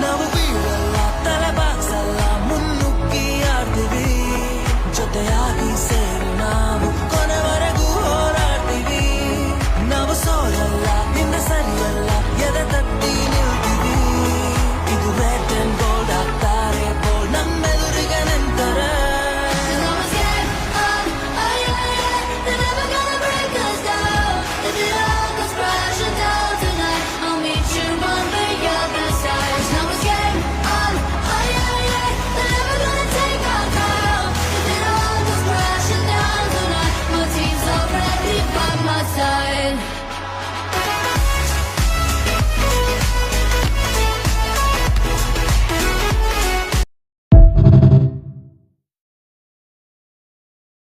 ನಾವು ಬೀಳಲ್ಲ ತಲೆ ಬಾಗ್ಸಲ್ಲ ಮುನ್ನುಗ್ಗಿ ಆಡ್ತೀವಿ ಜೊತೆಯಾಗಿ ಸೇರಿ ನಾವು ಕೊನೆವರೆಗೂ ಹೋರಾಡ್ತೀವಿ ನಾವು ಸೋಲಲ್ಲ ನಿನ್ನ ಸರಿಯಲ್ಲ ಎದೆ ತಟ್ಟಿ ನಿಲ್ತೀವಿ ಇದು ರೆಡ್ ಅಂಡ್ ಗೋಲ್ಡ್ ಆಗ್ತಾರೆ ಬೋಲ್ಡ್ ನಮ್ಮೆದುರಿಗೆ ನಿಂತಾರೆ Side.